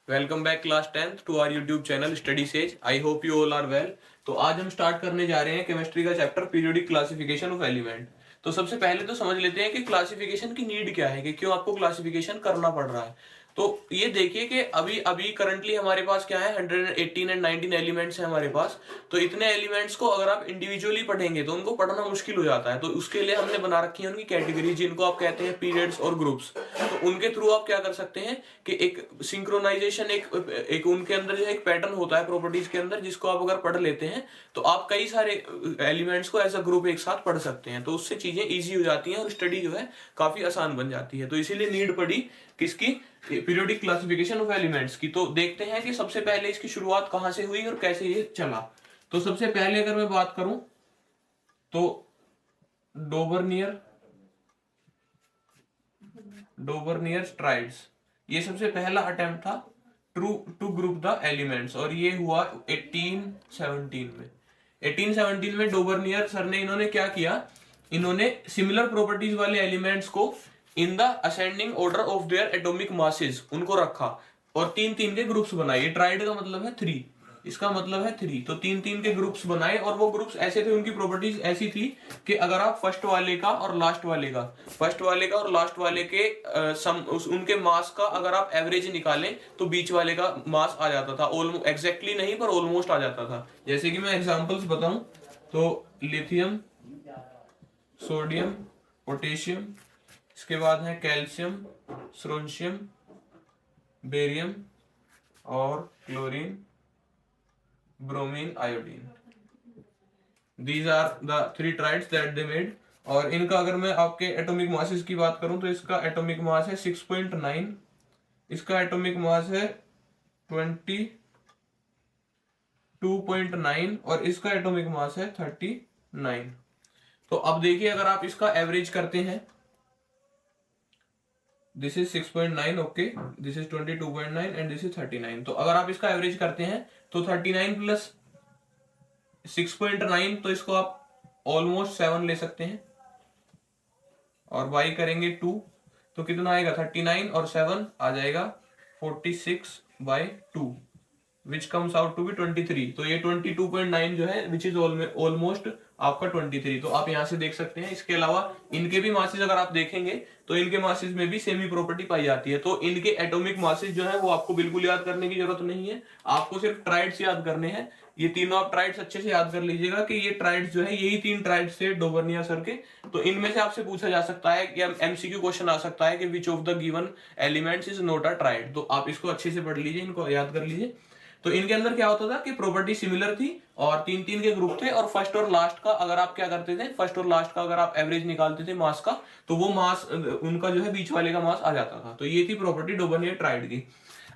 Welcome back class 10th to our YouTube channel Study Sage. I hope you all are well. तो आज हम start करने जा रहे हैं केमिस्ट्री का chapter periodic classification of element. तो सबसे पहले तो समझ लेते हैं कि क्लासिफिकेशन की नीड क्या है, कि क्यों आपको क्लासिफिकेशन करना पड़ रहा है। तो ये देखिए कि अभी अभी करंटली हमारे पास क्या है, 118 एंड 19 एलिमेंट्स हैं हमारे पास। तो इतने एलिमेंट्स को अगर आप इंडिविजुअली पढ़ेंगे तो उनको पढ़ना मुश्किल हो जाता है। तो उसके लिए हमने बना रखी है उनकी कैटेगरी, जिनको आप कहते हैं पीरियड्स और ग्रुप्स। तो उनके थ्रू आप क्या कर सकते हैं कि एक सिंक्रोनाइजेशन, एक उनके अंदर जो है एक पैटर्न होता है प्रॉपर्टीज के अंदर, जिसको आप अगर पढ़ लेते हैं तो आप कई सारे एलिमेंट्स को एज अ ग्रुप एक साथ पढ़ सकते हैं। तो उससे चीजें इजी हो जाती हैं और स्टडी जो है काफी आसान बन जाती है। तो इसीलिए नीड पड़ी किसकी, पीरियोडिक क्लासिफिकेशन ऑफ एलिमेंट्स की। तो देखते हैं कि सबसे पहले इसकी शुरुआत कहां से हुई और कैसे ये चला। तो सबसे पहले अगर मैं बात करूं तो डोबर्नियर स्ट्राइड्स, ये सबसे पहला अटेम्प्ट था टू ग्रुप द एलिमेंट्स, और ये हुआ 1817 में। 1817 में डोबर्नियर सर ने, इन्होंने क्या किया, इन्होंने सिमिलर प्रॉपर्टीज वाले एलिमेंट्स को in the ascending order of their atomic masses उनको रखा और तीन तीन के ग्रुप्स बनाए। ये ट्राइड का मतलब है थ्री, इसका मतलब है थ्री। तो तीन तीन के ग्रुप्स बनाए और वो ग्रुप्स ऐसे थे, उनकी प्रॉपर्टीज ऐसी थी कि अगर आप फर्स्ट वाले का और लास्ट वाले के उनके मास का अगर आप एवरेज निकालें तो बीच वाले का मास आ जाता था। ऑलमोस्ट एग्जैक्टली नहीं पर ऑलमोस्ट आ जाता था। जैसे कि मैं एग्जांपल्स बताऊं तो लिथियम, सोडियम, पोटेशियम, इसके बाद है कैल्शियम, स्ट्रोंशियम, बेरियम और chlorine, bromine, iodine. These are the three triads that they made। और इनका अगर मैं आपके एटॉमिक मासेस की बात करूं तो इसका एटॉमिक मास है 6.9, इसका एटॉमिक मास है 22.9 और इसका एटॉमिक मास है 39। तो अब देखिए अगर आप इसका एवरेज करते हैं, this is 6.9, okay, this is 22.9 and this is 39। तो अगर आप इसका एवरेज करते हैं तो 39 प्लस 6.9, तो इसको आप ऑलमोस्ट 7 ले सकते हैं और बाई करेंगे 2 तो कितना आएगा 39 और 7 आ जाएगा 46/2 which comes out to be 23। तो ये 22.9 जो है विच इज ऑलमोस्ट आपका 23। तो आप यहां से देख सकते हैं। इसके अलावा इनके भी मासेस अगर आप देखेंगे तो इनके मासेस में भी सेमी प्रॉपर्टी पाई जाती है। तो इनके एटॉमिक मासेस जो है वो आपको बिल्कुल याद करने की जरूरत नहीं है, आपको सिर्फ ट्राइड्स याद करने हैं। ये तीनों आप ट्राइड्स अच्छे से याद कर लीजिएगा कि ये ट्राइड्स जो है यही तीन ट्राइड्स थे डोबर्नियर सर के। तो इनमें से आपसे पूछा जा सकता है कि एमसीक्यू क्वेश्चन आ सकता है कि which of the given elements is not a tried. तो आप इसको अच्छे से पढ़ लीजिए, इनको याद कर लीजिए। तो इनके अंदर क्या होता था कि प्रॉपर्टी सिमिलर थी और तीन तीन के ग्रुप थे, और फर्स्ट और लास्ट का अगर आप क्या करते थे, फर्स्ट और लास्ट का अगर आप एवरेज निकालते थे मास का, तो वो मास उनका जो है बीच वाले का मास आ जाता था। तो ये थी प्रॉपर्टी डोबर्नियर ट्राइड की।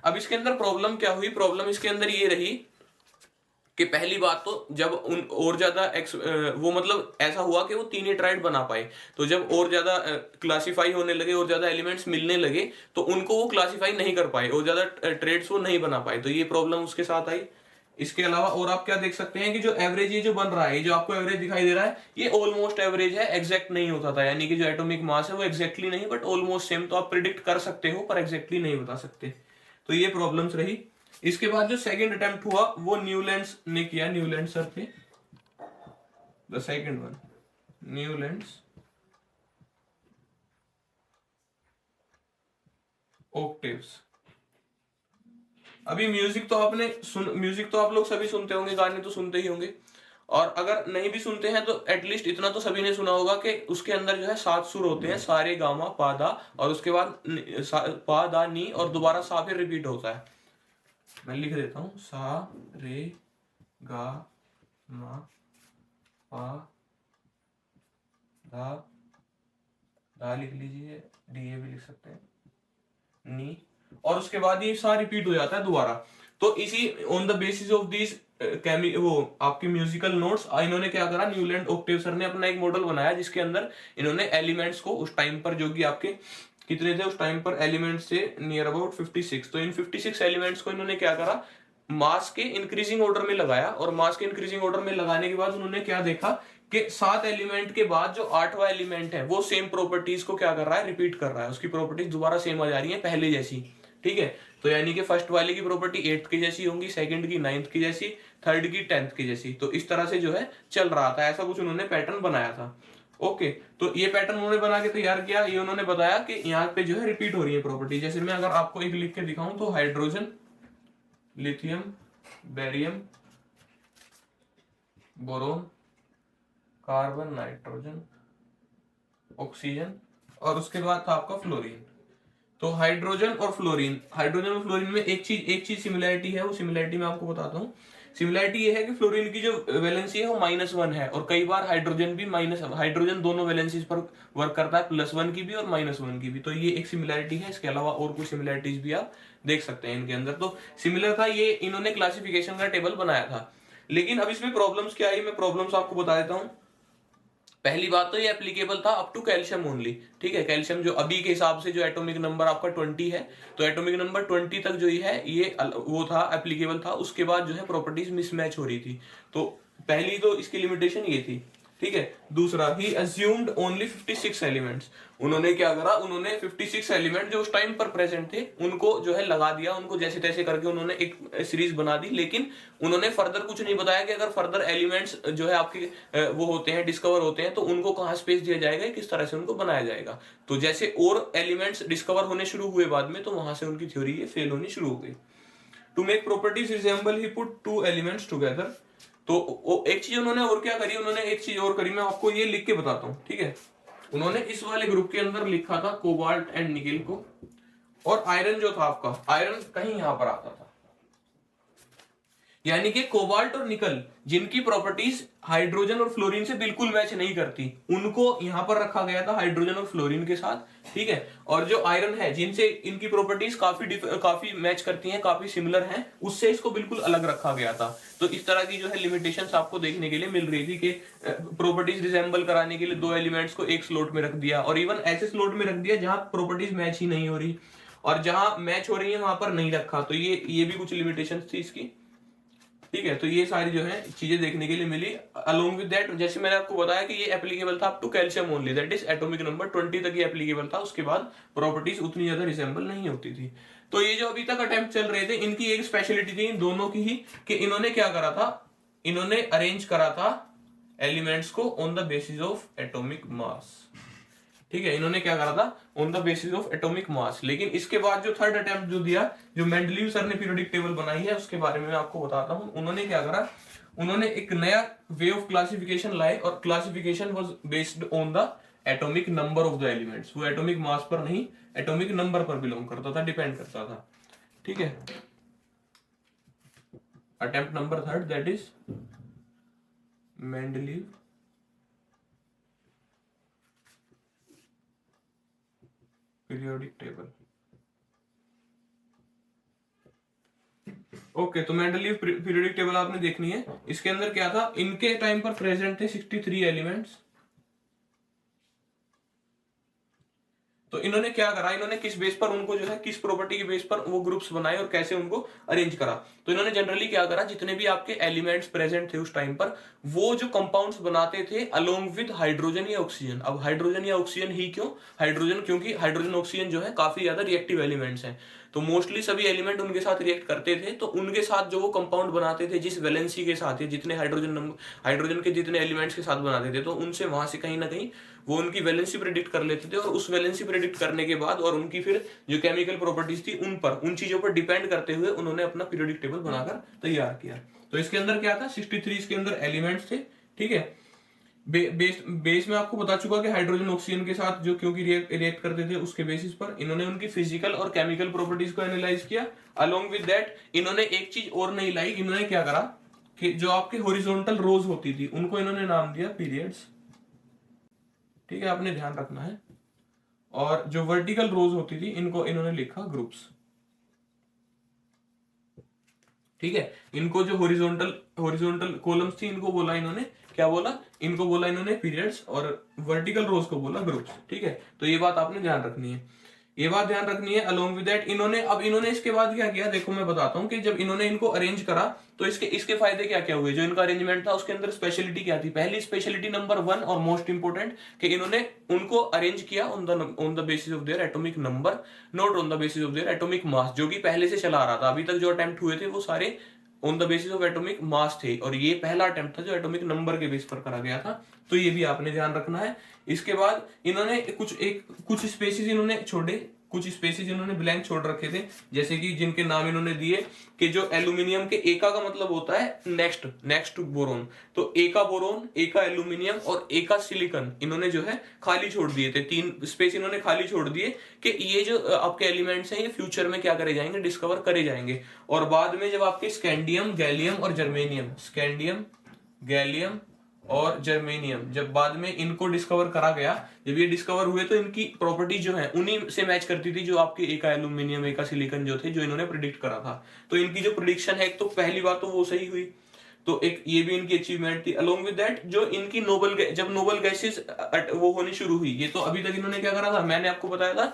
अब इसके अंदर प्रॉब्लम क्या हुई, प्रॉब्लम इसके अंदर ये रही कि पहली बात तो जब उन और ज्यादा वो मतलब ऐसा हुआ कि वो तीन ही ट्राइड बना पाए। तो जब और ज्यादा क्लासिफाई होने लगे और ज्यादा एलिमेंट्स मिलने लगे तो उनको वो क्लासिफाई नहीं कर पाए और ज्यादा ट्रेड्स वो नहीं बना पाए। तो ये प्रॉब्लम उसके साथ आई। इसके अलावा और आप क्या देख सकते हैं कि जो एवरेज ये जो बन रहा है, जो आपको एवरेज दिखाई दे रहा है, ये ऑलमोस्ट एवरेज है, एग्जैक्ट नहीं होता था। यानी कि जो एटॉमिक मास है वो एग्जैक्टली नहीं बट ऑलमोस्ट सेम। तो आप प्रिडिक्ट कर सकते हो पर एग्जैक्टली नहीं बता सकते। तो ये प्रॉब्लम्स रही। इसके बाद जो सेकंड अटेम्प्ट हुआ वो न्यूलैंड्स ने किया, न्यूलैंड सर थे the second one, Newlands octaves. अभी म्यूजिक तो म्यूजिक तो आप लोग सभी सुनते होंगे, गाने तो सुनते ही होंगे। और अगर नहीं भी सुनते हैं तो एटलीस्ट इतना तो सभी ने सुना होगा कि उसके अंदर जो है 7 सुर होते हैं, सारे गामा पादा, और उसके बाद पा दा नी और दोबारा सा फिर रिपीट होता है। मैं लिख देता हूं, सा रे गा मा पा धा, धा लिख लीजिए, डी ए भी लिख सकते हैं, नी, और उसके बाद ये सा रिपीट हो जाता है दोबारा। तो इसी on the basis of this वो आपके म्यूजिकल नोट्स इन्होंने क्या करा, न्यूलैंड ऑक्टेव सर ने अपना एक मॉडल बनाया जिसके अंदर इन्होंने एलिमेंट्स को उस टाइम पर, जो कि आपके कितने थे उस टाइम पर एलिमेंट्स थे, नियर अबाउट 56। तो इन 56 एलिमेंट्स को इन्होंने क्या करा, मास के इंक्रीजिंग ऑर्डर में लगाया। और मास के इंक्रीजिंग ऑर्डर में लगाने के बाद उन्होंने क्या देखा कि 7 एलिमेंट के बाद जो 8वां एलिमेंट है वो सेम प्रॉपर्टीज को क्या कर रहा है, रिपीट कर रहा है। उसकी प्रॉपर्टीज दोबारा सेम आ जा रही है पहले जैसी, ठीक है। तो यानी कि फर्स्ट वाले की प्रॉपर्टी 8th की जैसी होंगी, सेकंड की 9th की जैसी, थर्ड की 10th की जैसी। तो इस तरह से जो है चल रहा था, ऐसा कुछ उन्होंने पैटर्न बनाया था। ओके, तो ये पैटर्न उन्होंने बना के तैयार किया। ये उन्होंने बताया कि यहाँ पे जो है रिपीट हो रही है प्रॉपर्टी। जैसे मैं अगर आपको एक लिख के दिखाऊं तो hydrogen, lithium, barium, boron, carbon, nitrogen, oxygen, और उसके बाद था आपका फ्लोरीन। तो हाइड्रोजन और फ्लोरीन, हाइड्रोजन और फ्लोरीन में एक चीज सिमिलैरिटी है, वो सिमिलैरिटी मैं आपको बताता हूँ। सिमिलैरिटी ये है कि फ्लोरीन की जो वैलेंसी है वो -1 है, और कई बार हाइड्रोजन भी हाइड्रोजन दोनों वैलेंसीज पर वर्क करता है, +1 की भी और -1 की भी। तो ये एक सिमिलैरिटी है। इसके अलावा और कुछ सिमिलैरिटीज भी आप देख सकते हैं इनके अंदर। तो सिमिलर था ये, इन्होंने क्लासिफिकेशन का टेबल बनाया था। लेकिन अब इसमें प्रॉब्लम्स क्या आई, मैं प्रॉब्लम्स आपको बता देता हूँ। पहली बात तो ये एप्लीकेबल था अप टू कैल्शियम ओनली। ठीक है, कैल्शियम जो अभी के हिसाब से जो एटॉमिक नंबर आपका 20 है, तो एटॉमिक नंबर 20 तक जो है ये वो था, एप्लीकेबल था। उसके बाद जो है प्रॉपर्टीज मिसमैच हो रही थी। तो पहली तो इसकी लिमिटेशन ये थी। ठीक है, दूसरा ही अज्यूम्ड ओनली 56 एलिमेंट्स। उन्होंने क्या करा, उन्होंने 56 एलिमेंट जो उस टाइम पर प्रेजेंट थे उनको जो है लगा दिया, उनको जैसे तैसे करके उन्होंने एक सीरीज बना दी। लेकिन उन्होंने फर्दर कुछ नहीं बताया कि अगर फर्दर एलिमेंट्स जो है आपके वो होते हैं, डिस्कवर होते हैं, तो उनको कहाँ स्पेस दिया जाएगा, किस तरह से उनको बनाया जाएगा। तो जैसे और एलिमेंट्स डिस्कवर होने शुरू हुए बाद में, तो वहां से उनकी थ्योरी ये फेल होनी शुरू हो गई। To make properties resemble he put 2 elements together. तो एक चीज उन्होंने और क्या करी, उन्होंने एक चीज और करी, मैं आपको ये लिख के बताता हूँ। ठीक है, उन्होंने इस वाले ग्रुप के अंदर लिखा था कोबाल्ट एंड निकेल को, और आयरन जो था आपका, आयरन कहीं यहां पर आता था। यानी कि कोबाल्ट और निकल जिनकी प्रॉपर्टीज हाइड्रोजन और फ्लोरीन से बिल्कुल मैच नहीं करती, उनको यहां पर रखा गया था हाइड्रोजन और फ्लोरीन के साथ। ठीक है, और जो आयरन है जिनसे इनकी प्रॉपर्टीज काफी मैच करती हैं, काफी सिमिलर हैं, उससे इसको बिल्कुल अलग रखा गया था। तो इस तरह की जो है लिमिटेशंस आपको देखने के लिए मिल रही थी कि प्रॉपर्टीज रिजेंबल कराने के लिए 2 एलिमेंट्स को एक स्लॉट में रख दिया, और इवन ऐसे स्लॉट में रख दिया जहां प्रॉपर्टीज मैच ही नहीं हो रही, और जहां मैच हो रही है वहां पर नहीं रखा। तो ये भी कुछ लिमिटेशंस थी इसकी। ठीक है, तो ये सारी जो है चीजें देखने के लिए मिली। अलोंग विद दैट, जैसे मैंने आपको बताया कि ये एप्लीकेबल था up to calcium only, that is atomic number 20 तक ये एप्लीकेबल था। उसके बाद प्रॉपर्टीज उतनी ज्यादा रिसेंबल नहीं होती थी। तो ये जो अभी तक अटेम्प्ट चल रहे थे, इनकी एक स्पेशलिटी थी इन दोनों की ही, कि इन्होंने क्या करा था, इन्होंने अरेंज करा था एलिमेंट्स को on the basis of atomic mass. ठीक है, इन्होंने क्या करा था, on the basis of atomic mass. लेकिन इसके बाद जो थर्ड अटेम्प्ट जो दिया, जो मेंडलीव सर ने पीरियोडिक टेबल बनाई है, उसके बारे में मैं आपको बताता हूं। उन्होंने क्या करा, उन्होंने एक नया वे ऑफ क्लासिफिकेशन लाए, और classification was based on the atomic number of the elements. वो एटॉमिक मास पर नहीं, एटॉमिक नंबर पर बिलोंग करता था, डिपेंड करता था। ठीक है, attempt number third, that is Mendeleev periodic table. Okay, तो मेंडलीव पीरियोडिक टेबल आपने देखनी है। इसके अंदर क्या था, इनके टाइम पर प्रेजेंट थे 63 एलिमेंट्स। तो इन्होंने क्या करा, इन्होंने किस बेस पर उनको जो है, किस प्रॉपर्टी के बेस पर वो ग्रुप्स बनाए और कैसे उनको अरेंज करा। तो इन्होंने जनरली क्या करा, जितने भी आपके एलिमेंट्स प्रेजेंट थे उस टाइम पर, वो जो कंपाउंड्स बनाते थे अलोंग विद हाइड्रोजन या ऑक्सीजन। अब हाइड्रोजन या ऑक्सीजन ही क्यों, हाइड्रोजन क्योंकि हाइड्रोजन ऑक्सीजन जो है काफी ज्यादा रिएक्टिव एलिमेंट्स हैं। तो मोस्टली सभी एलिमेंट उनके साथ रिएक्ट करते थे। तो उनके साथ जो वो कंपाउंड बनाते थे, जिस वैलेंसी के साथ, जितने हाइड्रोजन के जितने एलिमेंट्स के साथ बनाते थे, तो उनसे वहां से कहीं ना कहीं वो उनकी वैलेंसी प्रेडिक्ट कर लेते थे। और उस वैलेंसी प्रेडिक्ट करने के बाद और उनकी फिर जो केमिकल प्रॉपर्टीज थी, उन चीजों पर डिपेंड करते हुए उन्होंने अपना पीरियोडिक टेबल बनाकर तैयार किया। तो इसके अंदर क्या था, 63 इसके अंदर एलिमेंट्स थे। ठीक है, बेस में आपको बता चुका कि हाइड्रोजन ऑक्सीजन के साथ जो क्योंकि रिएक्ट करते थे, उसके बेसिस पर इन्होंने उनकी फिजिकल और केमिकल प्रॉपर्टीज को एनालाइज किया। अलोंग विद दैट इन्होंने एक चीज और नहीं लाई, इन्होंने क्या करा कि जो आपके हॉरिजॉन्टल रोज होती थी, उनको इन्होंने नाम दिया पीरियड्स। ठीक है, आपने ध्यान रखना है। और जो वर्टिकल रोज होती थी, इनको इन्होंने लिखा ग्रुप्स। ठीक है, इनको जो हॉरिजॉन्टल कॉलम्स थी, इनको बोला इन्होंने, क्या बोला, इनको बोला इन्होंने पीरियड्स, और वर्टिकल रोज को बोला ग्रुप्स। ठीक है, तो ये बात आपने ध्यान रखनी है। ये बात ध्यान रखनी है। अलोंग विद दैट इन्होंने इसके बाद क्या किया, देखो मैं बताता हूं कि जब इन्होंने इनको अरेंज करा तो इसके फायदे क्या क्या हुए। जो इनका अरेंजमेंट था उसके अंदर स्पेशलिटी क्या थी, पहली स्पेशलिटी नंबर 1 और मोस्ट इंपोर्टेंट, कि इन्होंने उनको अरेंज किया on the basis of their atomic number, not on the basis of their atomic mass, जो कि पहले से चला आ रहा था। अभी तक जो अटेम्प्ट हुए थे वो सारे on the basis of atomic mass थे, और ये पहला अटेम्प्ट था जो एटॉमिक नंबर के बेस पर करा गया था। तो ये भी आपने ध्यान रखना है। इसके बाद इन्होंने कुछ स्पेसिस इन्होंने छोड़े, कुछ स्पेसिस इन्होंने ब्लैंक छोड़ रखे थे, जैसे कि जिनके नाम इन्होंने दिए कि जो एल्यूमिनियम के एका का मतलब होता है नेक्स्ट टू बोरोन, तो एका बोरोन, एका एल्यूमिनियम और एका सिलिकॉन इन्होंने जो है खाली छोड़ दिए थे। 3 स्पेस इन्होंने खाली छोड़ दिए कि ये जो आपके एलिमेंट्स हैं ये फ्यूचर में क्या करे जाएंगे, डिस्कवर करे जाएंगे। और बाद में जब आपके स्कैंडियम, गैलियम और जर्मेनियम, स्कैंडियम, गैलियम और जर्मेनियम जब बाद में इनको डिस्कवर करा गया, जब ये डिस्कवर हुए तो इनकी प्रॉपर्टी जो है उन्हीं से मैच करती थी जो आपके एका एल्यूमिनियम, एका सिलिकॉन जो थे, जो इन्होंने प्रिडिक्ट करा था। तो इनकी जो प्रिडिक्शन है, एक तो पहली बात तो वो सही हुई, तो एक ये भी इनकी अचीवमेंट थी। अलोंग विद दैट जो इनकी जब नोबल गैसेस वो होनी शुरू हुई, ये तो अभी तक इन्होंने क्या करा था, मैंने आपको बताया था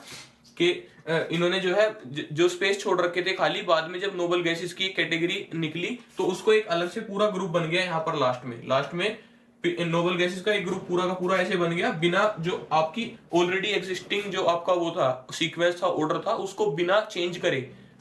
कि इन्होंने जो है जो स्पेस छोड़ रखे थे खाली, बाद में जब नोबल गैसेस की कैटेगरी निकली तो उसको एक अलग से पूरा ग्रुप बन गया यहाँ पर लास्ट में नोबल गैसेस का एक ग्रुप पूरा का पूरा ऐसे बन गया, बिना जो आपकी ऑलरेडी एग्जिस्टिंग जो आपका वो था सीक्वेंस था, ऑर्डर था, उसको बिना चेंज करे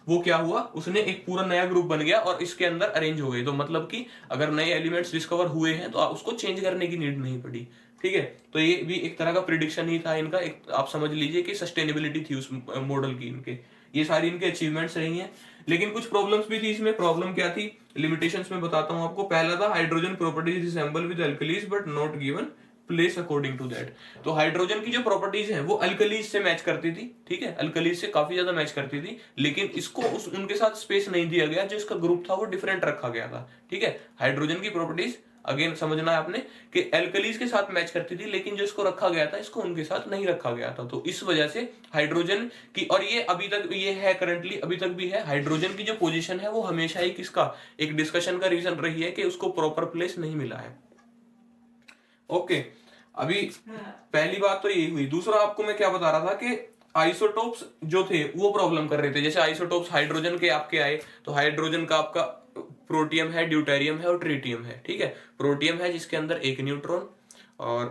वो क्या हुआ, उसने एक पूरा नया ग्रुप बन गया और इसके अंदर अरेंज हो गए। तो मतलब कि अगर नए एलिमेंट्स डिस्कवर हुए हैं तो उसको चेंज करने की नीड नहीं पड़ी। ठीक है, तो ये भी एक तरह का प्रिडिक्शन ही था इनका, एक आप समझ लीजिए कि सस्टेनेबिलिटी थी उस मॉडल की इनके। ये सारी इनके अचीवमेंट्स रही हैं, लेकिन कुछ प्रॉब्लम्स भी थी इसमें। प्रॉब्लम क्या थी, लिमिटेशंस में बताता हूं आपको। पहला था hydrogen properties resemble with alkalis but not given place according to that. तो हाइड्रोजन की जो प्रॉपर्टीज हैं वो अल्कलीज से मैच करती थी, ठीक है, अल्कलीज से काफी ज्यादा मैच करती थी, लेकिन इसको उनके साथ स्पेस नहीं दिया गया, जो इसका ग्रुप था वो डिफरेंट रखा गया था। ठीक है, हाइड्रोजन की प्रॉपर्टीज अगेन समझना है आपने कि एल्कलीज के साथ मैच करती थी, लेकिन जो इसको रखा गया था इसको उनके साथ नहीं रखा गया था। तो इस वजह से हाइड्रोजन की, और ये अभी तक ये है, करंटली अभी तक भी है, हाइड्रोजन की जो पोजीशन है वो हमेशा ही किसका एक डिस्कशन का रीजन रही है कि उसको प्रॉपर प्लेस नहीं मिला है। ओके, अभी पहली बात तो यही हुई। दूसरा आपको मैं क्या बता रहा था कि आइसोटोप्स जो थे वो प्रॉब्लम कर रहे थे। जैसे आइसोटोप्स हाइड्रोजन के आपके आए, तो हाइड्रोजन का आपका प्रोटियम है, ड्यूटेरियम है और ट्रिटियम है। ठीक है, प्रोटियम है जिसके अंदर 1 न्यूट्रॉन, और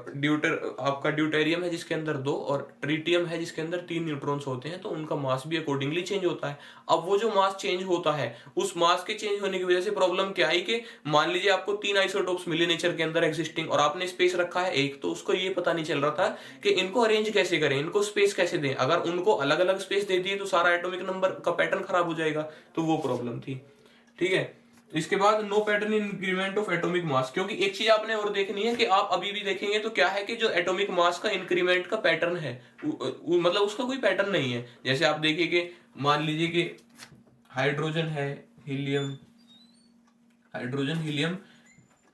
आपका ड्यूटेरियम है जिसके अंदर 2, और ट्रिटियम है जिसके अंदर 3 न्यूट्रॉन्स होते हैं। तो उनका मास भी अकॉर्डिंगली चेंज होता है। अब वो जो मास चेंज होता है, उस मास के चेंज होने की वजह से प्रॉब्लम क्या आई कि मान लीजिए आपको 3 आइसोटोप्स मिले नेचर के अंदर एग्जिस्टिंग, और आपने स्पेस रखा है एक, तो उसको ये पता नहीं चल रहा था कि इनको अरेंज कैसे करें, इनको स्पेस कैसे दें। अगर उनको अलग अलग स्पेस दे दिए तो सारा एटॉमिक नंबर का पैटर्न खराब हो जाएगा, तो वो प्रॉब्लम थी। ठीक है, इसके बाद no pattern increment of atomic mass, क्योंकि एक चीज आपने और देखनी है कि आप अभी भी देखेंगे तो क्या है कि जो एटॉमिक मास का इंक्रीमेंट का पैटर्न है मतलब उसका कोई पैटर्न नहीं है। जैसे आप देखिए कि मान लीजिए कि हाइड्रोजन है, helium, hydrogen, helium,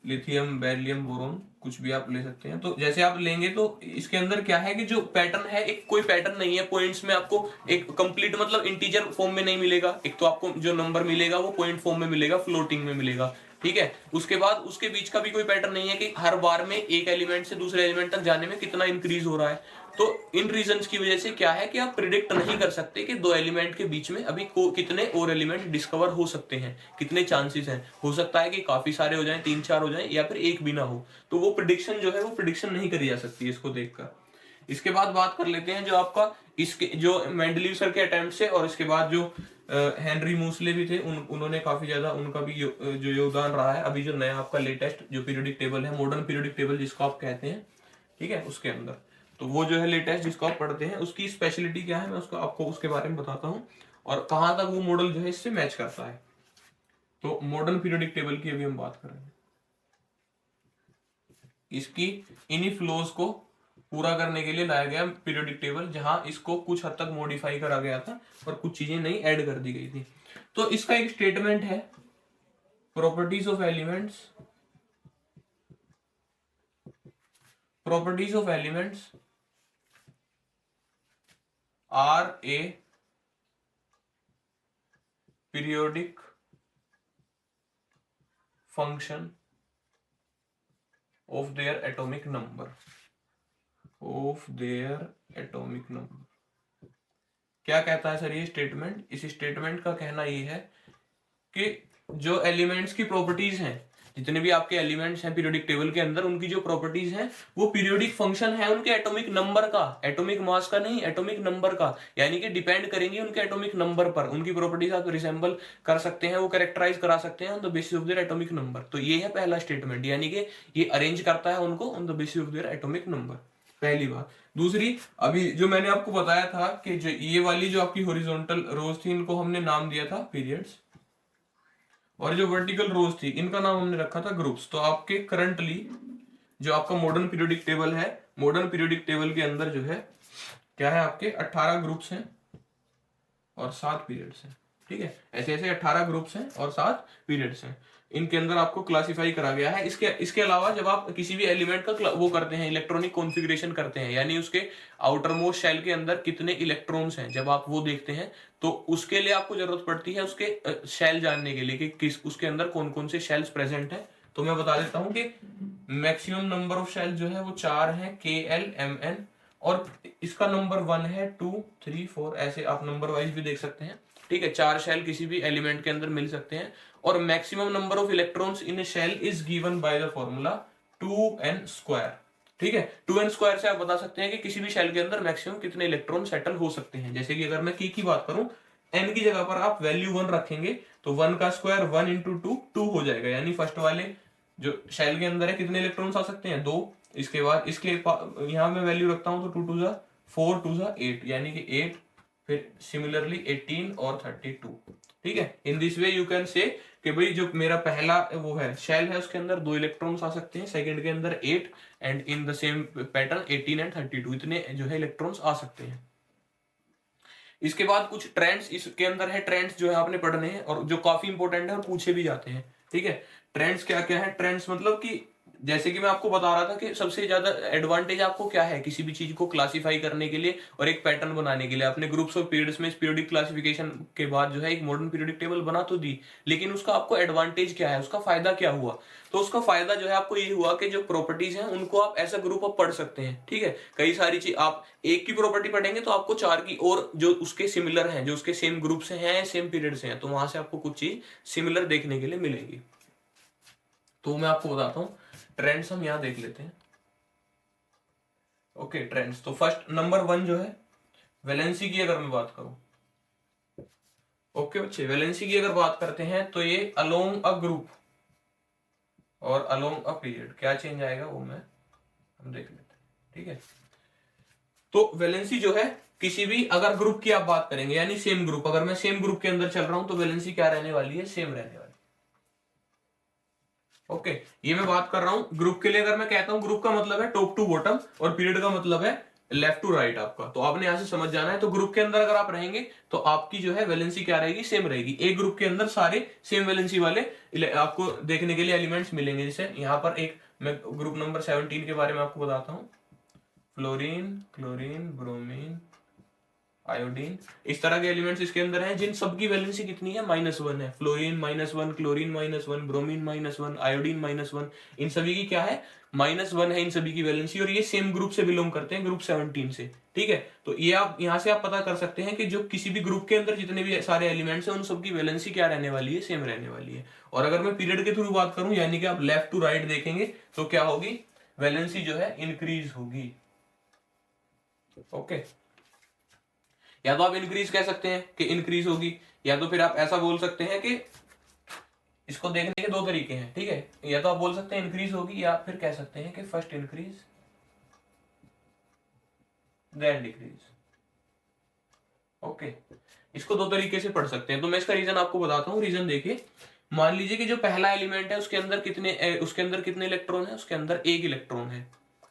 lithium, beryllium, boron, कुछ भी आप ले सकते हैं। तो जैसे आप लेंगे तो इसके अंदर क्या है कि जो पैटर्न है, एक कोई पैटर्न नहीं है पॉइंट्स में, आपको एक कंप्लीट मतलब इंटीजर फॉर्म में नहीं मिलेगा। एक तो आपको जो नंबर मिलेगा वो पॉइंट फॉर्म में मिलेगा, फ्लोटिंग में मिलेगा। ठीक है, उसके बाद उसके बीच का भी कोई पैटर्न नहीं है कि हर बार में एक एलिमेंट से दूसरे एलिमेंट तक जाने में कितना इंक्रीज हो रहा है। तो इन रीजंस की वजह से क्या है कि आप प्रिडिक्ट नहीं कर सकते कि 2 एलिमेंट के बीच में अभी कितने और एलिमेंट डिस्कवर हो सकते हैं, कितने चांसेस हैं। हो सकता है कि काफी सारे हो जाएं, 3-4 हो जाएं, या फिर एक भी ना हो। तो वो प्रिडिक्शन जो है वो प्रिडिक्शन नहीं करी जा सकती है इसको देखकर। इसके बाद बात कर लेते हैं जो आपका इसके जो मेंडलीव सर के अटेम्प्ट से, और इसके बाद जो हेनरी मूसले भी थे, उन्होंने काफी ज्यादा उनका भी जो योगदान रहा है। अभी जो नया आपका लेटेस्ट जो पीरियोडिक टेबल है, मॉडर्न पीरियोडिक टेबल जिसको आप कहते हैं, ठीक है, उसके अंदर तो वो जो है लेटेस्ट जिसको आप पढ़ते हैं, उसकी स्पेशलिटी क्या है मैं उसको आपको उसके बारे में बताता हूँ, और कहां तक वो मॉडल जो है इससे मैच करता है। तो मॉडर्न पीरियोडिक टेबल की अभी हम बात कर रहे हैं। इसकी इन्हीं फ्लोज को पूरा करने के लिए लाया गया पीरियोडिक टेबल, जहां इसको कुछ हद तक मॉडिफाई करा गया था और कुछ चीजें नई ऐड कर दी गई थी। तो इसका एक स्टेटमेंट है, properties of elements, properties of elements are a periodic function of their atomic number, of their atomic number। क्या कहता है सर ये स्टेटमेंट? इस स्टेटमेंट का कहना ये है कि जो एलिमेंट्स की प्रॉपर्टीज हैं, जितने भी आपके एलिमेंट्स हैं पीरियोडिक टेबल के अंदर, उनकी जो प्रॉपर्टीज हैं वो पीरियोडिक फंक्शन है उनके एटॉमिक नंबर का, एटॉमिक मास का नहीं, एटॉमिक नंबर का, यानी कि डिपेंड करेंगे उनके एटॉमिक नंबर पर। उनकी प्रॉपर्टीज आप रिसेंबल कर सकते हैं, वो कैरेक्टराइज करा सकते हैं on the basis of their atomic number. तो ये है पहला स्टेटमेंट, यानी कि ये अरेंज करता है उनको on the basis of their atomic number, पहली बात। दूसरी, अभी जो मैंने आपको बताया था कि जो ये वाली जो आपकी हॉरिजॉन्टल रोज थी, इनको हमने नाम दिया था पीरियड्स, और जो वर्टिकल रोज थी इनका नाम हमने रखा था ग्रुप्स। तो आपके करंटली जो आपका मॉडर्न पीरियोडिक टेबल है, मॉडर्न पीरियोडिक टेबल के अंदर जो है क्या है, आपके 18 ग्रुप्स हैं और 7 पीरियड्स हैं। ठीक है, ऐसे ऐसे 18 ग्रुप्स हैं और 7 पीरियड्स हैं, इनके अंदर आपको क्लासिफाई करा गया है। इसके अलावा जब आप किसी भी एलिमेंट का वो करते हैं, इलेक्ट्रॉनिक कॉन्फ़िगरेशन करते हैं, यानी उसके आउटर मोस्ट शेल के अंदर कितने इलेक्ट्रॉन्स हैं, जब आप वो देखते हैं तो उसके लिए आपको जरूरत पड़ती है उसके शेल जानने के लिए कि किस उसके अंदर कौन कौन से शेल्स प्रेजेंट है। तो मैं बता देता हूं कि मैक्सिमम नंबर ऑफ शेल जो है वो 4 है, KLMN, और इसका नंबर 1 है, 2, 3, 4, ऐसे आप नंबर वाइज भी देख सकते हैं। ठीक है, 4 शेल किसी भी एलिमेंट के अंदर मिल सकते हैं, और maximum number of electrons in a shell is given by the formula 2n²। ठीक है, 2n² से आप बता सकते हैं कि किसी भी शेल के अंदर मैक्सिमम कितने इलेक्ट्रॉन सेटल हो सकते हैं। जैसे कि अगर मैं की बात करूं, n की जगह पर आप वैल्यू 1 रखेंगे तो 1 का स्क्वायर 1 इंटू 2 2 हो जाएगा, यानी फर्स्ट वाले जो शेल के अंदर है कितने इलेक्ट्रॉन्स आ सकते हैं, 2। इसके बाद इसके यहां मैं वैल्यू रखता हूं तो 2 2 4 2 8, यानी कि 8, फिर सिमिलरली 18 और 32। ठीक है, in this way you can say कि भाई जो मेरा पहला वो है शेल है उसके अंदर 2 इलेक्ट्रॉन्स आ सकते हैं, सेकंड के अंदर 8, and in the same pattern 18 and 32, इतने जो है इलेक्ट्रॉन्स आ सकते हैं। इसके बाद कुछ ट्रेंड्स इसके अंदर है, ट्रेंड्स जो है आपने पढ़ने हैं और जो काफी इंपॉर्टेंट है और पूछे भी जाते हैं। ठीक है, ट्रेंड्स क्या क्या है? ट्रेंड्स मतलब कि जैसे कि मैं आपको बता रहा था कि सबसे ज्यादा एडवांटेज आपको क्या है किसी भी चीज को क्लासिफाई करने के लिए और एक पैटर्न बनाने के लिए। आपने ग्रुप्स ऑफ पीरियड्स में इस पीरियोडिक क्लासिफिकेशन के बाद जो है एक मॉडर्न पीरियोडिक टेबल बना तो दी, लेकिन उसका आपको एडवांटेज क्या है, उसका फायदा क्या हुआ? तो उसका फायदा जो है आपको ये हुआ कि जो प्रॉपर्टीज हैं उनको आप एज अ ग्रुप ऑफ पढ़ सकते हैं। ठीक है, कई सारी चीज आप एक की प्रॉपर्टी पढ़ेंगे तो आपको 4 की और जो उसके सिमिलर हैं, जो उसके सेम ग्रुप से हैं, सेम पीरियड से हैं, तो वहां से आपको कुछ चीज सिमिलर देखने के लिए मिलेगी। तो मैं आपको बताता हूँ, ट्रेंड्स हम यहां देख लेते हैं। Okay, trends. तो फर्स्ट नंबर 1 जो है वैलेंसी की अगर मैं बात करूं, ओके बच्चे, वैलेंसी की अगर बात करते हैं तो ये अलोंग अ ग्रुप और अलोंग अ पीरियड क्या चेंज आएगा वो हम देख लेते हैं। ठीक है, तो वैलेंसी जो है किसी भी अगर ग्रुप की आप बात करेंगे, यानी सेम ग्रुप, अगर मैं सेम ग्रुप के अंदर चल रहा हूं तो वैलेंसी क्या रहने वाली है, सेम रहने वाली। ओके, ये मैं बात कर रहा हूं ग्रुप के लिए। अगर मैं कहता हूं ग्रुप का मतलब है टॉप टू बॉटम और पीरियड का मतलब है लेफ्ट टू राइट आपका, तो आपने यहां से समझ जाना है। तो ग्रुप के अंदर अगर आप रहेंगे तो आपकी जो है वैलेंसी क्या रहेगी, सेम रहेगी। एक ग्रुप के अंदर सारे सेम वैलेंसी वाले आपको देखने के लिए एलिमेंट्स मिलेंगे। जैसे यहाँ पर एक मैं ग्रुप नंबर 17 के बारे में आपको बताता हूँ, फ्लोरीन, क्लोरीन, ब्रोमीन, आयोडीन, इस तरह के एलिमेंट्स इसके अंदर हैं जिन सबकी वैलेंसी कितनी है, -1 है। फ्लोरीन -1, क्लोरीन -1, ब्रोमीन -1, आयोडीन -1, इन सभी की क्या है, -1 है इन सभी की वैलेंसी, और ये सेम ग्रुप से बिलोंग करते हैं, ग्रुप 17 से। ठीक है, तो ये आप यहां से आप पता कर सकते हैं कि जो किसी भी ग्रुप के अंदर जितने भी सारे एलिमेंट्स हैं उन सबकी वैलेंसी क्या रहने वाली है, सेम रहने वाली है। और अगर मैं पीरियड के थ्रू बात करूं, यानी कि आप लेफ्ट टू राइट देखेंगे तो क्या होगी, वैलेंसी जो है इंक्रीज होगी। ओके, या तो आप इंक्रीज कह सकते हैं कि इंक्रीज होगी, या तो फिर आप ऐसा बोल सकते हैं कि इसको देखने के 2 तरीके हैं। ठीक है, या तो आप बोल सकते हैं इंक्रीज होगी, या फिर कह सकते हैं कि first increase then decrease. Okay, इसको 2 तरीके से पढ़ सकते हैं। तो मैं इसका रीजन आपको बताता हूं। रीजन देखिए, मान लीजिए कि जो पहला एलिमेंट है उसके अंदर कितने इलेक्ट्रॉन है, उसके अंदर 1 इलेक्ट्रॉन है।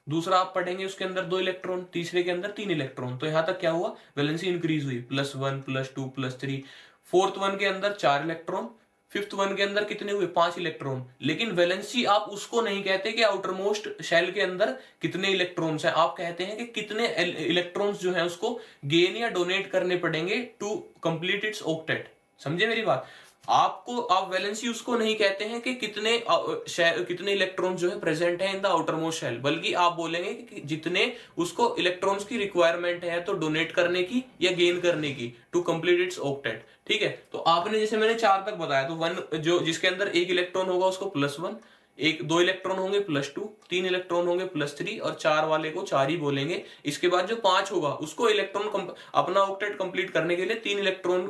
दूसरा आप पढ़ेंगे उसके अंदर 2 इलेक्ट्रॉन, तीसरे के अंदर 3 इलेक्ट्रॉन। तो यहां तक क्या हुआ, वैलेंसी इंक्रीज हुई, +1, +2, +3। फोर्थ वन के अंदर 4 इलेक्ट्रॉन, फिफ्थ वन के अंदर कितने हुए, 5 इलेक्ट्रॉन। लेकिन वैलेंसी आप उसको नहीं कहते कि आउटर मोस्ट शेल के अंदर कितने इलेक्ट्रॉन्स हैं, आप कहते हैं कि कितने इलेक्ट्रॉन्स जो है उसको गेन या डोनेट करने पड़ेंगे टू कंप्लीट इट्स ऑक्टेट। समझे मेरी बात? आप वैलेंसी उसको नहीं कहते हैं कि कितने इलेक्ट्रॉन जो है प्रेजेंट है in the outermost shell, बल्कि आप बोलेंगे कि जितने उसको इलेक्ट्रॉन्स की रिक्वायरमेंट है तो डोनेट करने की या गेन करने की टू कंप्लीट इट्स ऑक्टेट। ठीक है, तो आपने जैसे मैंने 4 तक बताया, तो 1 जो जिसके अंदर 1 इलेक्ट्रॉन होगा उसको +1, 2 इलेक्ट्रॉन होंगे +2, 3 इलेक्ट्रॉन होंगे +3 और 4 वाले को 4 ही बोलेंगे। इसके बाद जो 5 होगा उसको अपना ऑक्टेट कंप्लीट करने के लिए 3 इलेक्ट्रॉन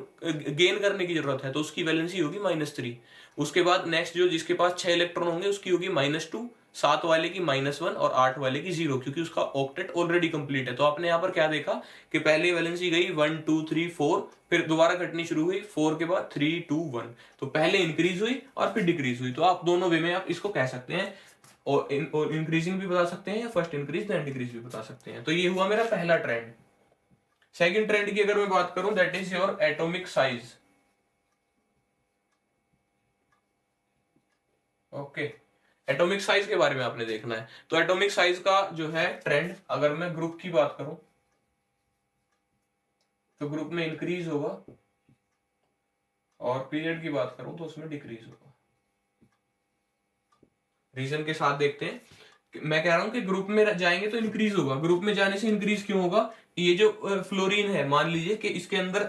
गेन करने की जरूरत है, तो उसकी वैलेंसी होगी -3। उसके बाद नेक्स्ट जो जिसके पास 6 इलेक्ट्रॉन होंगे उसकी होगी -2, 7 वाले की -1 और 8 वाले की 0, क्योंकि उसका ऑक्टेट ऑलरेडी कंप्लीट है। तो आपने यहाँ पर क्या देखा कि पहले वैलेंसी गई 1 2 3 4, फिर दोबारा घटनी शुरू हुई 4 के बाद 3 2 1, तो पहले इंक्रीज हुई और फिर डिक्रीज हुई। तो आप दोनों वे में आप इसको कह सकते हैं, और इंक्रीजिंग भी बता सकते हैं या फर्स्ट इंक्रीज देन डिक्रीज भी बता सकते हैं। तो ये हुआ मेरा पहला ट्रेंड। सेकंड ट्रेंड की अगर मैं बात करूं, that is your atomic size. Okay, atomic size के बारे में आपने देखना है। तो एटॉमिक साइज का जो है ट्रेंड, अगर मैं ग्रुप की बात करूं तो ग्रुप में इंक्रीज होगा, और पीरियड की बात करूं तो उसमें डिक्रीज होगा। रीजन के साथ देखते हैं। मैं कह रहा हूं कि ग्रुप में जाएंगे तो इंक्रीज होगा। ग्रुप में जाने से इंक्रीज क्यों होगा? ये जो फ्लोरीन है, मान लीजिए कि इसके अंदर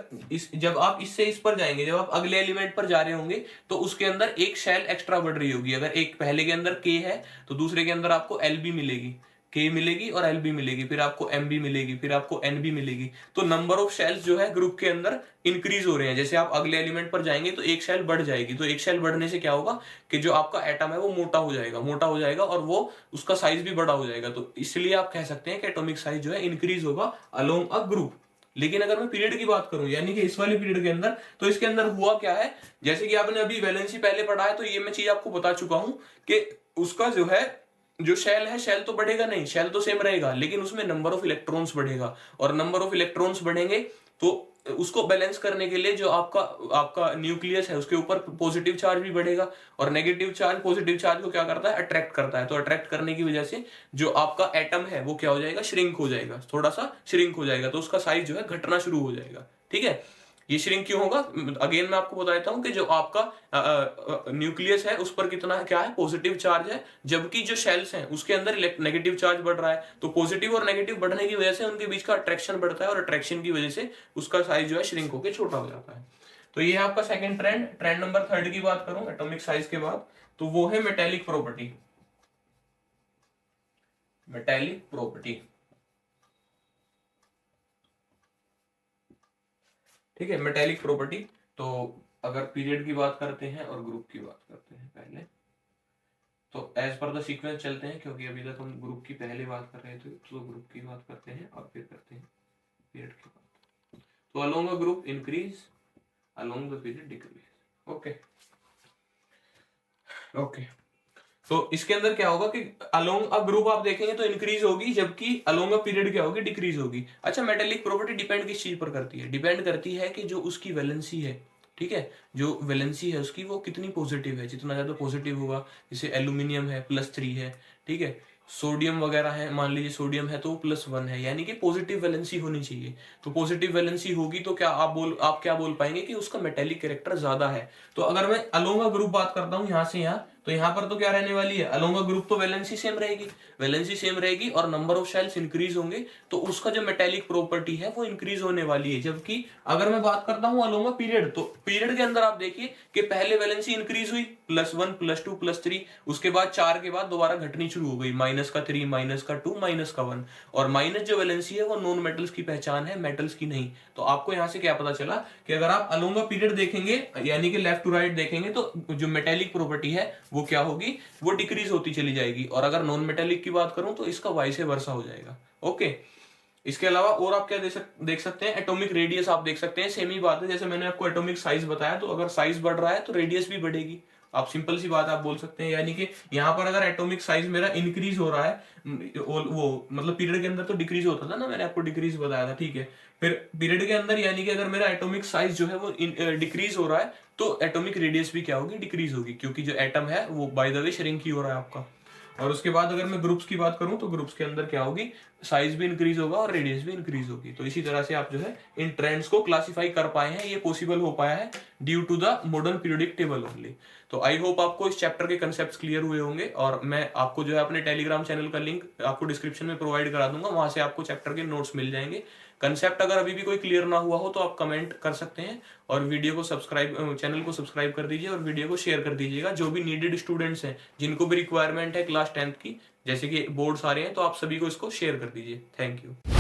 जब आप इससे इस पर जाएंगे, जब आप अगले एलिमेंट पर जा रहे होंगे तो उसके अंदर एक शेल एक्स्ट्रा बढ़ रही होगी। अगर एक पहले के अंदर के है तो दूसरे के अंदर आपको एल भी मिलेगी, के मिलेगी और एल भी मिलेगी, फिर आपको एम भी मिलेगी, फिर आपको एन भी मिलेगी। तो नंबर ऑफ शेल्स जो है ग्रुप के अंदर इंक्रीज हो रहे हैं। जैसे आप अगले एलिमेंट पर जाएंगे तो एक शेल बढ़ जाएगी, तो एक शेल बढ़ने से क्या होगा कि जो आपका एटम है वो मोटा हो जाएगा और वो उसका साइज भी बड़ा हो जाएगा। तो इसलिए आप कह सकते हैं कि एटॉमिक साइज जो है इंक्रीज होगा अलोंग अ ग्रुप। लेकिन अगर मैं पीरियड की बात करूं, यानी कि इस वाले पीरियड के अंदर, तो इसके अंदर हुआ क्या है, जैसे कि आपने अभी वैलेंसी पहले पढ़ा है, तो ये मैं चीज आपको बता चुका हूं कि उसका जो है जो शेल है, शेल तो बढ़ेगा नहीं, शेल तो सेम रहेगा, लेकिन उसमें नंबर ऑफ इलेक्ट्रॉन्स बढ़ेगा, और नंबर ऑफ इलेक्ट्रॉन्स बढ़ेंगे तो उसको बैलेंस करने के लिए जो आपका न्यूक्लियस है उसके ऊपर पॉजिटिव चार्ज भी बढ़ेगा, और नेगेटिव चार्ज पॉजिटिव चार्ज को क्या करता है, अट्रैक्ट करता है। तो अट्रैक्ट करने की वजह से जो आपका एटम है वो क्या हो जाएगा, श्रिंक हो जाएगा, थोड़ा सा श्रिंक हो जाएगा, तो उसका साइज जो है घटना शुरू हो जाएगा। ठीक है, ये श्रिंक क्यों होगा, अगेन मैं आपको बता देता हूं कि जो आपका न्यूक्लियस है उस पर कितना क्या है, पॉजिटिव चार्ज है, जबकि जो शेल्स हैं उसके अंदर नेगेटिव चार्ज बढ़ रहा है। तो पॉजिटिव और नेगेटिव बढ़ने की वजह से उनके बीच का अट्रैक्शन बढ़ता है, और अट्रैक्शन की वजह से उसका साइज जो है श्रिंक होकर छोटा हो जाता है। तो ये है आपका सेकंड ट्रेंड। ट्रेंड नंबर 3 की बात करूं एटॉमिक साइज के बाद, तो वो है मेटेलिक प्रॉपर्टी। मेटेलिक प्रॉपर्टी, ठीक है, मेटेलिक प्रॉपर्टी। तो अगर पीरियड की बात करते हैं और ग्रुप की बात करते हैं पहले, तो एज पर द सीक्वेंस चलते हैं, क्योंकि अभी तक हम ग्रुप की पहले बात कर रहे थे, तो ग्रुप की बात करते हैं और फिर करते हैं पीरियड की बात। तो along a group increase, along the period decrease. Okay okay, तो इसके अंदर क्या होगा कि अलोंग अ ग्रुप आप देखेंगे तो इंक्रीज होगी, जबकि अलोंग अ पीरियड क्या होगी, डिक्रीज होगी। अच्छा, मेटेलिक प्रॉपर्टी डिपेंड किस चीज पर करती है? डिपेंड करती है कि जो उसकी वैलेंसी है, ठीक है, जो वैलेंसी है उसकी वो कितनी पॉजिटिव है। जितना ज्यादा पॉजिटिव होगा, जैसे एल्यूमिनियम है +3 है, ठीक है, सोडियम वगैरह है, मान लीजिए सोडियम है तो +1 है, यानी कि पॉजिटिव वैलेंसी होनी चाहिए। तो पॉजिटिव वैलेंसी होगी तो क्या आप क्या बोल पाएंगे कि उसका मेटेलिक कैरेक्टर ज्यादा है। तो अगर मैं अलोंग अ ग्रुप बात करता हूं यहां से यहां, तो यहां पर तो क्या रहने वाली है, अलोंग अ ग्रुप तो वैलेंसी सेम रहेगी, वैलेंसी सेम रहेगी और नंबर ऑफ शेल्स इंक्रीज होंगे, तो उसका जो मेटेलिक प्रॉपर्टी है वो इंक्रीज होने वाली है। जबकि अगर मैं बात करता हूं अलोंग अ पीरियड, तो पीरियड के अंदर आप देखिए कि पहले वैलेंसी इंक्रीज हुई +1 +2 +3, उसके बाद 4 के बाद दोबारा घटनी शुरू हो गई, -3 -2 -1, और माइनस जो वैलेंसी है वो नॉन मेटल्स की पहचान है, मेटल्स की नहीं। तो आपको यहां से क्या पता चला कि अगर आप अलोंग अ पीरियड देखेंगे, यानी कि लेफ्ट टू राइट देखेंगे, तो जो मेटेलिक प्रॉपर्टी है वो क्या होगी, वो डिक्रीज होती चली जाएगी, और अगर नॉन मेटेलिक की बात करूं तो इसका वाइस वर्सा हो जाएगा। ओके, इसके अलावा और आप क्या देख सकते हैं, एटॉमिक रेडियस आप देख सकते हैं, सेम ही बात है, जैसे मैंने आपको एटॉमिक साइज बताया, तो अगर साइज बढ़ रहा है तो रेडियस भी बढ़ेगी। आप सिंपल सी बात आप बोल सकते हैं, यानी कि यहाँ पर अगर एटॉमिक साइज मेरा इंक्रीज हो रहा है, वो मतलब पीरियड के अंदर तो डिक्रीज होता था ना, मैंने आपको डिक्रीज बताया था, ठीक है, फिर पीरियड के अंदर यानी कि अगर मेरा एटॉमिक साइज जो है वो डिक्रीज हो रहा है, तो एटॉमिक रेडियस भी क्या होगी, डिक्रीज होगी, क्योंकि जो एटम है वो बाय द वे श्रिंक ही हो रहा है आपका। और उसके बाद अगर मैं ग्रुप्स की बात करूं तो ग्रुप्स के अंदर क्या होगी, साइज भी इंक्रीज होगा और रेडियस भी इंक्रीज होगी। तो इसी तरह से आप जो है इन ट्रेंड्स को क्लासिफाई कर पाए हैं, ये पॉसिबल हो पाया है due to the modern periodic table only. तो आई होप आपको इस चैप्टर के कंसेप्ट क्लियर हुए होंगे, और मैं आपको जो है अपने टेलीग्राम चैनल का लिंक आपको डिस्क्रिप्शन में प्रोवाइड करा दूंगा, वहां से आपको चैप्टर के नोट्स मिल जाएंगे। कंसेप्ट अगर अभी भी कोई क्लियर ना हुआ हो तो आप कमेंट कर सकते हैं, और वीडियो को सब्सक्राइब, चैनल को सब्सक्राइब कर दीजिए और वीडियो को शेयर कर दीजिएगा। जो भी नीडेड स्टूडेंट्स हैं, जिनको भी रिक्वायरमेंट है क्लास 10th की, जैसे कि बोर्ड्स आ रहे हैं, तो आप सभी को इसको शेयर कर दीजिए। Thank you.